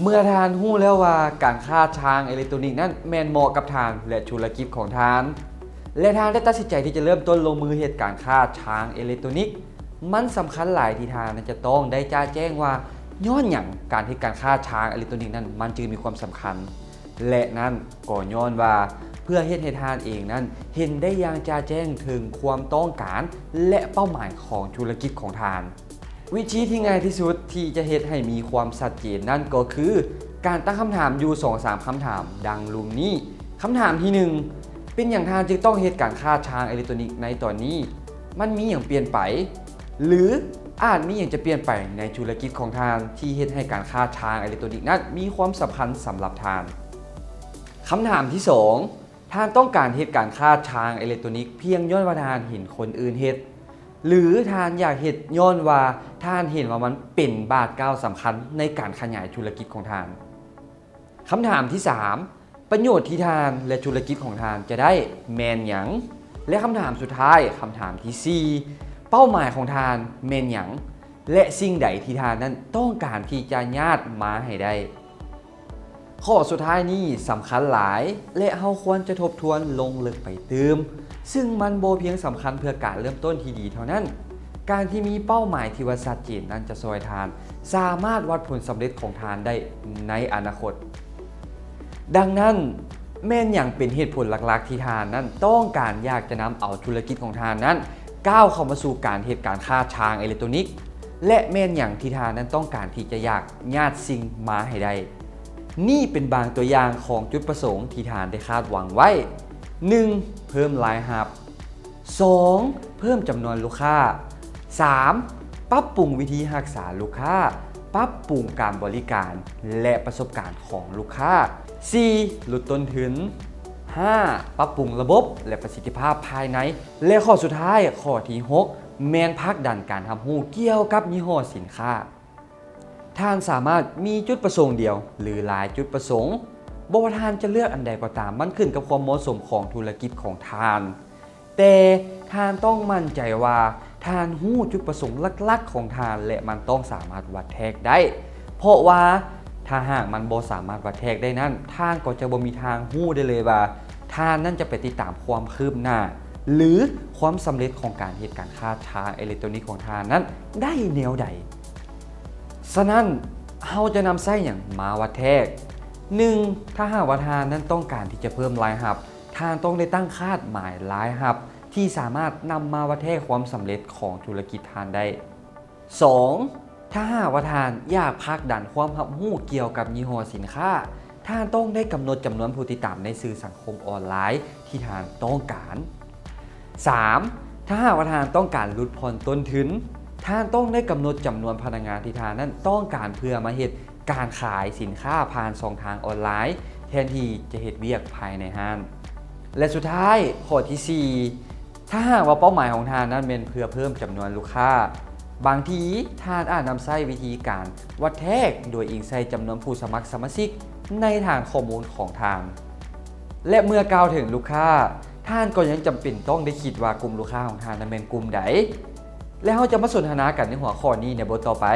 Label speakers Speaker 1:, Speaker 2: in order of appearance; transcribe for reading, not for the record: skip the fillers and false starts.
Speaker 1: เมื่อทานหู้แล้วว่าการค้าทางอิเล็กทรอนิกส์นั้นแมนเหมาะกับทานและธุรกิจของทานและทานได้ตัดสินใจที่จะเริ่มต้นลงมือเหตุการค้าทางอิเล็กทรอนิกส์มันสำคัญหลายที่ทานนั้นจะต้องได้จ้าแจ้งว่าย้อนอย่างการเหตุการค้าทางอิเล็กทรอนิกส์นั้นมันจึงมีความสำคัญและนั่นก็ย้อนว่าเพื่อเหตุให้ทานเองนั้นเห็นได้อย่างจ้าแจ้งถึงความต้องการและเป้าหมายของธุรกิจของทานวิธีที่ง่ายที่สุดที่จะเฮ็ดให้มีความชัดเจนนั่นก็คือการตั้งคำถามอยู่ 2-3 คำถามดังลุ่มนี้คำถามที่ 1เป็นอย่างทานจึงต้องเฮ็ดการค้าทางอิเล็กทรอนิกส์ในตอนนี้มันมีอย่างเปลี่ยนไปหรืออาจมีอย่างจะเปลี่ยนไปในธุรกิจของทานที่เฮ็ดให้การค้าทางอิเล็กทรอนิกส์นั้นมีความสำคัญสำหรับทานคำถามที่ 2ทานต้องการเฮ็ดการค้าทางอิเล็กทรอนิกส์เพียงย้อนว่าทานเห็นคนอื่นเฮ็ดหรือทานอยากเฮ็ดย้อนว่าทานเห็นว่ามันเป็นบาทก้าวสำคัญในการขยายธุรกิจของทานคำถามที่ 3ประโยชน์ที่ทานและธุรกิจของทานจะได้แมนหยังและคำถามสุดท้ายคำถามที่ 4เป้าหมายของทานแมนหยังและสิ่งใดที่ทานนั้นต้องการที่จะญาติมาให้ได้ข้อสุดท้ายนี้สำคัญหลายและเฮาควรจะทบทวนลงลึกไปเติมซึ่งมันบ่เพียงสำคัญเพื่อการเริ่มต้นที่ดีเท่านั้นการที่มีเป้าหมายที่ว่าชัดเจนนั้นจะช่วยทานสามารถวัดผลสำเร็จของทานได้ในอนาคตดังนั้นแม่นอย่างเป็นเหตุผลหลักๆที่ทานนั้นต้องการอยากจะนำเอาธุรกิจของทานนั้นก้าวเข้ามาสู่การเหตุการค้าทางอิเล็กทรอนิกส์และแม่นอย่างที่ทานนั้นต้องการที่จะอยากญาติสิ่งมาให้ได้นี่เป็นบางตัวอย่างของจุดประสงค์ที่ทานได้คาดหวังไว้ 1. เพิ่มรายรับ 2. เพิ่มจำนวนลูกค้า 3. ปรับปรุงวิธีรักษาลูกค้าปรับปรุงการบริการและประสบการณ์ของลูกค้า 4. ลดต้นทุน 5. ปรับปรุงระบบและประสิทธิภาพภายในและข้อสุดท้ายข้อที่ 6 แมนผลักดันการทำหู้เกี่ยวกับยี่ห้อสินค้าท่านสามารถมีจุดประสงค์เดียวหรือหลายจุดประสงค์บ่ว่าท่านจะเลือกอันใดก็ตามมันขึ้นกับความเหมาะสมของธุรกิจของท่านแต่ท่านต้องมั่นใจว่าท่านฮู้จุดประสงค์หลักๆของท่านและมันต้องสามารถวัดแทกได้เพราะว่าถ้าหากมันบ่สามารถวัดแทกได้นั้นท่านก็จะบ่มีทางฮู้ได้เลยว่าท่านนั่นจะไปติดตามความคืบหน้าหรือความสำเร็จของการเหตุการค้าทางอิเล็กทรอนิกส์ของท่านนั้นได้แนวใดฉะนั้นเราจะนำไส้อย่างมาวัดแทก 1. ถ้าหากว่าทานนั้นต้องการที่จะเพิ่มรายรับทานต้องได้ตั้งคาดหมายรายรับที่สามารถนำมาวัดแทกความสำเร็จของธุรกิจทานได้ 2. ถ้าหากว่าทานอยากผลักดันความรับรู้เกี่ยวกับยี่ห้อสินค้าทานต้องได้กำหนดจำนวนผู้ติดตามในสื่อสังคมออนไลน์ที่ทานต้องการ 3. ถ้าหากว่าทานต้องการลดผ่อนต้นทุนท่านต้องได้กำหนดจำนวนพนักงานที่ท่านนั้นต้องการเพื่อมาเหตุการขายสินค้าผ่านช่องทางออนไลน์แทนที่จะเหตุเวียกภายในห้างและสุดท้ายข้อที่ 4ถ้าหากว่าเป้าหมายของท่านนั้นเป็นเพื่อเพิ่มจำนวนลูกค้าบางทีท่านอาจนำใช้วิธีการวัดแทกโดยอิงใส่จำนวนผู้สมัครสมาชิกในทางข้อมูลของทางและเมื่อกล่าวถึงลูกค้าท่านก็ยังจำเป็นต้องได้คิดว่ากลุ่มลูกค้าของท่านนั้นเป็นกลุ่มใดและเราจะมาสนทนากันในหัวข้อนี้ในบทต่อไป